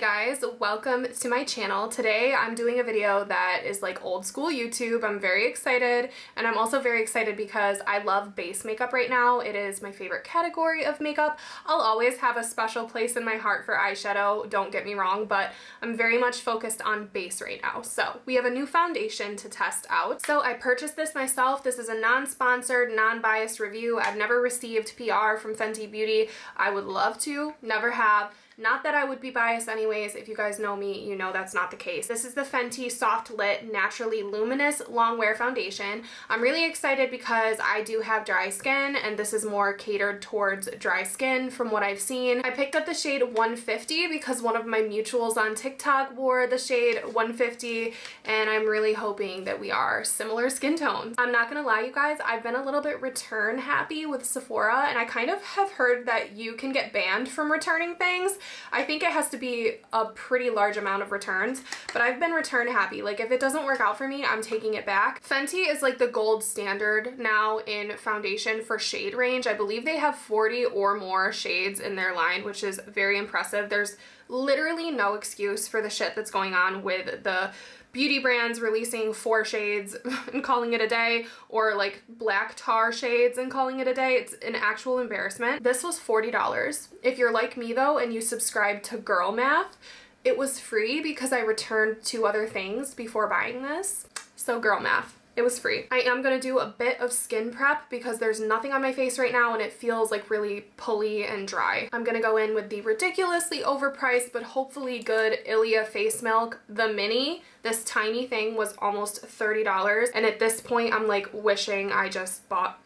Hey guys, welcome to my channel. Today I'm doing a video that is like old school YouTube. I'm very excited, and I'm also very excited because I love base makeup right now. It is my favorite category of makeup. I'll always have a special place in my heart for eyeshadow, don't get me wrong, but I'm very much focused on base right now. So we have a new foundation to test out. So I purchased this myself. This is a non-sponsored, non-biased review. I've never received PR from Fenty Beauty. I would love to, never have. Not that I would be biased anyways. If you guys know me, you know that's not the case. This is the Fenty Soft Lit Naturally Luminous Long Wear Foundation. I'm really excited because I do have dry skin, and this is more catered towards dry skin from what I've seen. I picked up the shade 150 because one of my mutuals on TikTok wore the shade 150, and I'm really hoping that we are similar skin tones. I'm not gonna lie, you guys, I've been a little bit return happy with Sephora, and I kind of have heard that you can get banned from returning things. I think it has to be a pretty large amount of returns, but I've been return happy. Like, if it doesn't work out for me, I'm taking it back. Fenty is like the gold standard now in foundation for shade range. I believe they have 40 or more shades in their line, which is very impressive. There's literally no excuse for the shit that's going on with the beauty brands releasing 4 shades and calling it a day, or like black tar shades and calling it a day. It's an actual embarrassment. This was $40. If you're like me though and you subscribe to Girl Math, it was free because I returned 2 other things before buying this. So Girl Math. It was free. I am going to do a bit of skin prep because there's nothing on my face right now and it feels like really pulley and dry. I'm going to go in with the ridiculously overpriced but hopefully good Ilia Face Milk, the mini. This tiny thing was almost $30, and at this point I'm like wishing I just bought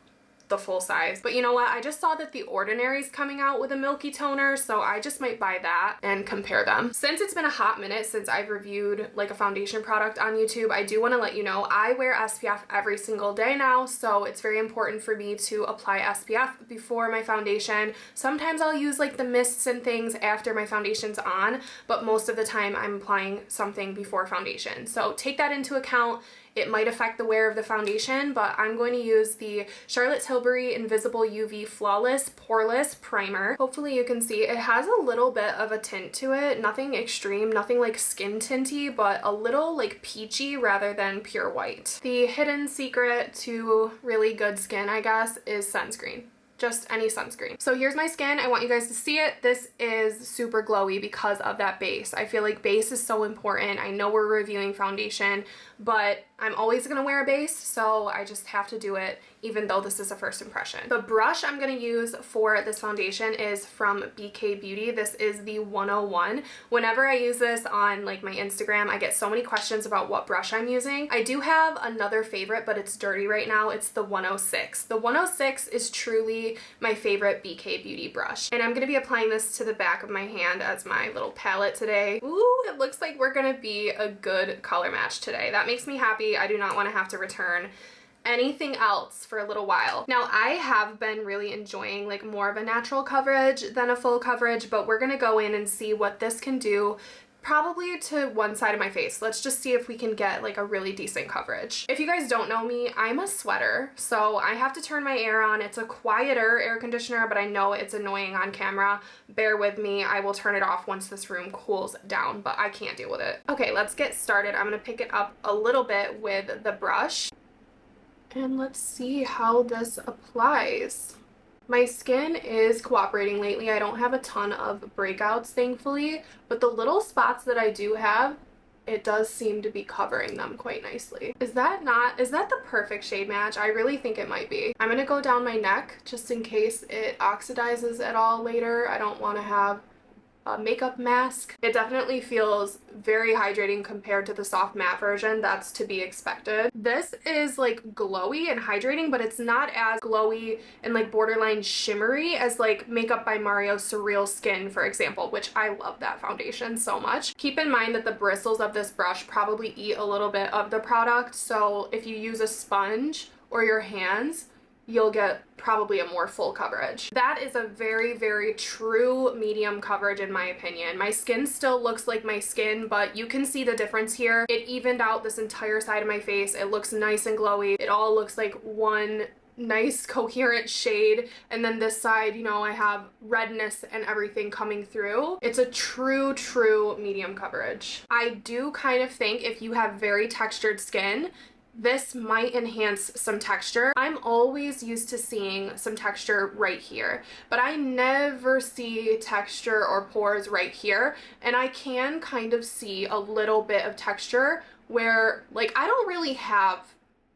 the full size. But you know what? I just saw that The Ordinary's coming out with a milky toner, so I just might buy that and compare them. Since it's been a hot minute since I've reviewed like a foundation product on YouTube, I do want to let you know I wear SPF every single day now, so it's very important for me to apply SPF before my foundation. Sometimes I'll use like the mists and things after my foundation's on, but most of the time I'm applying something before foundation. So take that into account. It might affect the wear of the foundation, but I'm going to use the Charlotte Tilbury Invisible UV Flawless Poreless Primer. Hopefully you can see it has a little bit of a tint to it. Nothing extreme, nothing like skin tinty, but a little like peachy rather than pure white. The hidden secret to really good skin, I guess, is sunscreen. Just any sunscreen. So here's my skin. I want you guys to see it. This is super glowy because of that base. I feel like base is so important. I know we're reviewing foundation, but I'm always gonna wear a base, so I just have to do it even though this is a first impression. The brush I'm gonna use for this foundation is from BK Beauty. This is the 101. Whenever I use this on like my Instagram, I get so many questions about what brush I'm using. I do have another favorite, but it's dirty right now. It's the 106. The 106 is truly my favorite BK Beauty brush. And I'm gonna be applying this to the back of my hand as my little palette today. Ooh, it looks like we're gonna be a good color match today. That makes me happy. I do not want to have to return anything else for a little while. Now, I have been really enjoying like more of a natural coverage than a full coverage, but we're gonna go in and see what this can do probably to one side of my face. Let's just see if we can get like a really decent coverage. If you guys don't know me, I'm a sweater, so I have to turn my air on. It's a quieter air conditioner, but I know it's annoying on camera. Bear with me. I will turn it off once this room cools down, but I can't deal with it. Okay, let's get started. I'm gonna pick it up a little bit with the brush, and let's see how this applies. My skin is cooperating lately. I don't have a ton of breakouts, thankfully, but the little spots that I do have, it does seem to be covering them quite nicely. Is that the perfect shade match? I really think it might be. I'm gonna go down my neck just in case it oxidizes at all later. I don't want to have a makeup mask. It definitely feels very hydrating compared to the soft matte version. That's to be expected. This is like glowy and hydrating, but it's not as glowy and like borderline shimmery as like Makeup by Mario Surreal Skin, for example, which I love that foundation so much. Keep in mind that the bristles of this brush probably eat a little bit of the product, so if you use a sponge or your hands, you'll get probably a more full coverage. That is a very, very true medium coverage in my opinion. My skin still looks like my skin, but you can see the difference here. It evened out this entire side of my face. It looks nice and glowy. It all looks like one nice coherent shade, and then this side, you know, I have redness and everything coming through. It's a true medium coverage. I do kind of think if you have very textured skin, this might enhance some texture. I'm always used to seeing some texture right here, but I never see texture or pores right here, and I can kind of see a little bit of texture where, like, I don't really have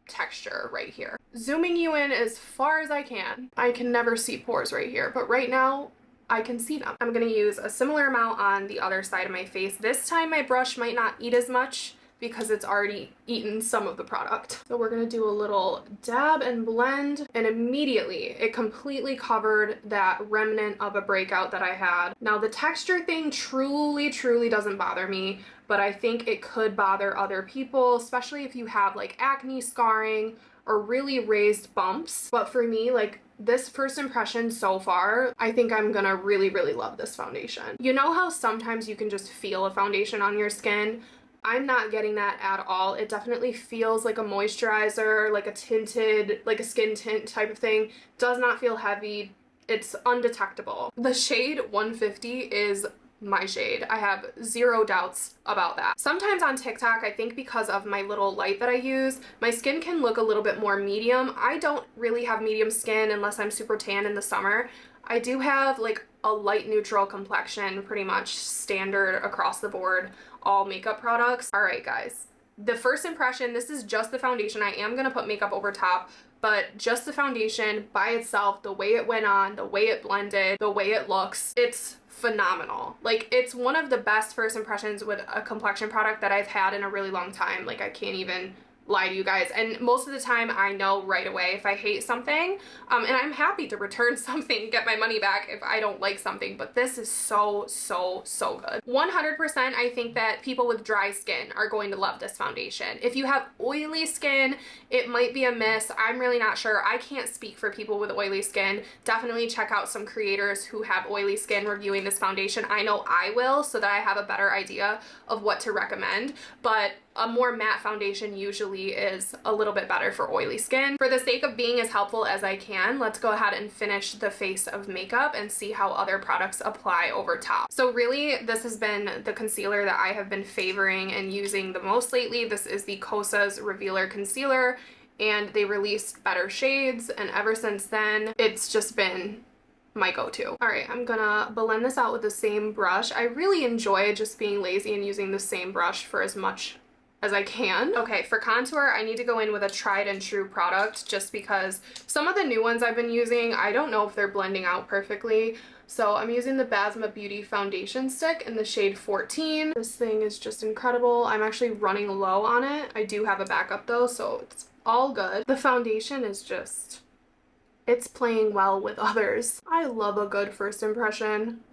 texture right here. Zooming you in as far as I can never see pores right here, but right now I can see them. I'm gonna use a similar amount on the other side of my face. This time my brush might not eat as much because it's already eaten some of the product. So we're gonna do a little dab and blend, and immediately it completely covered that remnant of a breakout that I had. Now the texture thing truly doesn't bother me, but I think it could bother other people, especially if you have like acne scarring or really raised bumps. But for me, like, this first impression so far, I think I'm gonna really love this foundation. You know how sometimes you can just feel a foundation on your skin? I'm not getting that at all. It definitely feels like a moisturizer, like a tinted, like a skin tint type of thing. Does not feel heavy. It's undetectable. The shade 150 is my shade. I have zero doubts about that. Sometimes on TikTok, I think because of my little light that I use, my skin can look a little bit more medium. I don't really have medium skin unless I'm super tan in the summer. I do have like a light neutral complexion, pretty much standard across the board, all makeup products. All right, guys. The first impression, this is just the foundation. I am gonna put makeup over top, but just the foundation by itself, the way it went on, the way it blended, the way it looks, it's phenomenal. Like, it's one of the best first impressions with a complexion product that I've had in a really long time. Like, I can't even lie to you guys, and most of the time I know right away if I hate something, and I'm happy to return something, get my money back if I don't like something, but this is so good. 100% I think that people with dry skin are going to love this foundation. If you have oily skin, it might be a miss. I'm really not sure. I can't speak for people with oily skin. Definitely check out some creators who have oily skin reviewing this foundation. I know I will, so that I have a better idea of what to recommend, but a more matte foundation usually is a little bit better for oily skin. For the sake of being as helpful as I can, let's go ahead and finish the face of makeup and see how other products apply over top. So really, this has been the concealer that I have been favoring and using the most lately. This is the Kosas Revealer Concealer, and they released better shades, and ever since then, it's just been my go-to. All right, I'm gonna blend this out with the same brush. I really enjoy just being lazy and using the same brush for as much as I can. Okay, for contour, I need to go in with a tried and true product just because some of the new ones I've been using, I don't know if they're blending out perfectly. So I'm using the MOIRA Beauty foundation stick in the shade 14. This thing is just incredible. I'm actually running low on it. I do have a backup though, so it's all good. The foundation is just, it's playing well with others. I love a good first impression.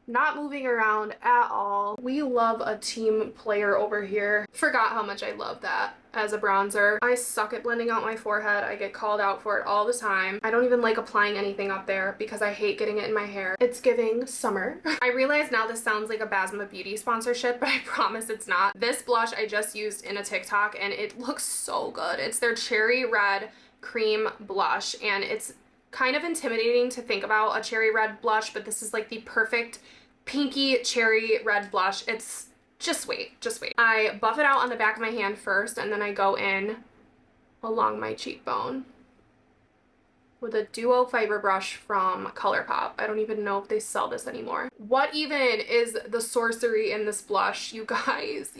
Not moving around at all. We love a team player over here. Forgot how much I love that as a bronzer. I suck at blending out my forehead. I get called out for it all the time. I don't even like applying anything up there because I hate getting it in my hair. It's giving summer. I realize now this sounds like a MOIRA Beauty sponsorship, but I promise it's not. This blush I just used in a TikTok and it looks so good. It's their cherry red cream blush, and it's kind of intimidating to think about a cherry red blush, but this is like the perfect pinky cherry red blush. It's just wait. I buff it out on the back of my hand first, and then I go in along my cheekbone with a duo fiber brush from ColourPop. I don't even know if they sell this anymore. What even is the sorcery in this blush? You guys,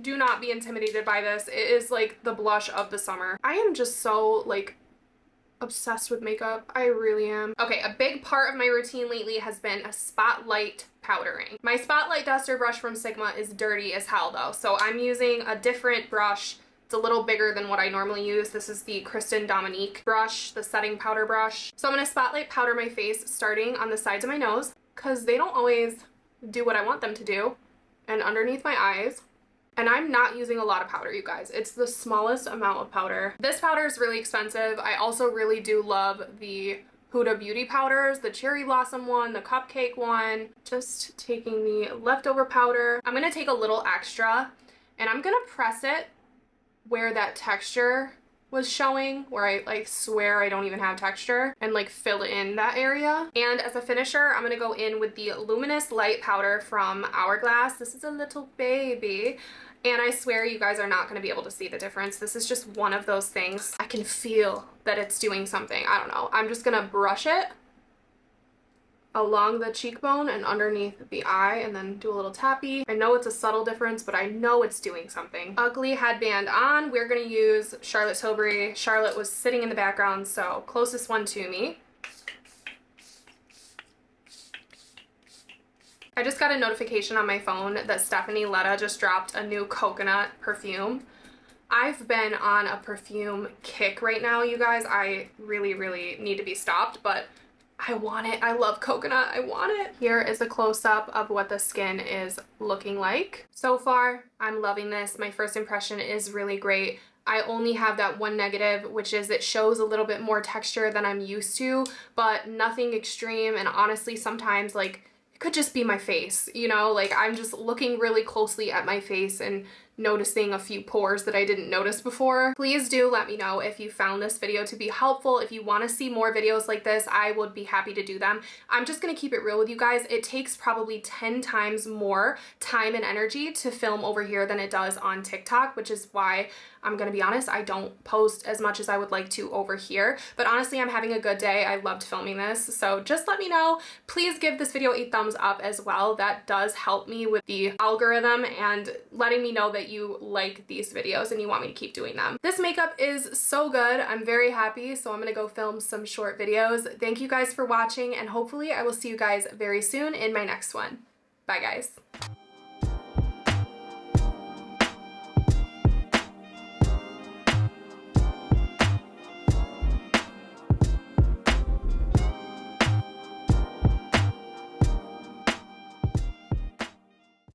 do not be intimidated by this. It is like the blush of the summer. I am just so like obsessed with makeup. I really am. Okay, a big part of my routine lately has been a spotlight powdering. My spotlight duster brush from Sigma is dirty as hell though, so I'm using a different brush. It's a little bigger than what I normally use. This is the Kristen Dominique brush, the setting powder brush. So I'm gonna spotlight powder my face starting on the sides of my nose, because they don't always do what I want them to do, and underneath my eyes. And I'm not using a lot of powder, you guys. It's the smallest amount of powder. This powder is really expensive. I also really do love the Huda Beauty powders, the cherry blossom one, the cupcake one. Just taking the leftover powder. I'm gonna take a little extra and I'm gonna press it where that texture was showing, where I like swear I don't even have texture, and like fill in that area. And as a finisher, I'm gonna go in with the Luminous Light Powder from Hourglass. This is a little baby. And I swear you guys are not going to be able to see the difference. This is just one of those things. I can feel that it's doing something. I don't know. I'm just going to brush it along the cheekbone and underneath the eye and then do a little tappy. I know it's a subtle difference, but I know it's doing something. Ugly headband on. We're going to use Charlotte Tilbury. Charlotte was sitting in the background, so closest one to me. I just got a notification on my phone that Stephanie Letta just dropped a new coconut perfume. I've been on a perfume kick right now, you guys. I really, really need to be stopped, but I want it. I love coconut. I want it. Here is a close-up of what the skin is looking like. So far, I'm loving this. My first impression is really great. I only have that one negative, which is it shows a little bit more texture than I'm used to, but nothing extreme. And honestly, sometimes like it could just be my face, you know, like I'm just looking really closely at my face and noticing a few pores that I didn't notice before. Please do let me know if you found this video to be helpful. If you want to see more videos like this, I would be happy to do them. I'm just going to keep it real with you guys. It takes probably 10 times more time and energy to film over here than it does on TikTok, which is why I'm going to be honest, I don't post as much as I would like to over here. But honestly, I'm having a good day. I loved filming this. So just let me know. Please give this video a thumbs up as well. That does help me with the algorithm and letting me know that you like these videos and you want me to keep doing them. This makeup is so good. I'm very happy. So I'm going to go film some short videos. Thank you guys for watching, and hopefully I will see you guys very soon in my next one. Bye guys.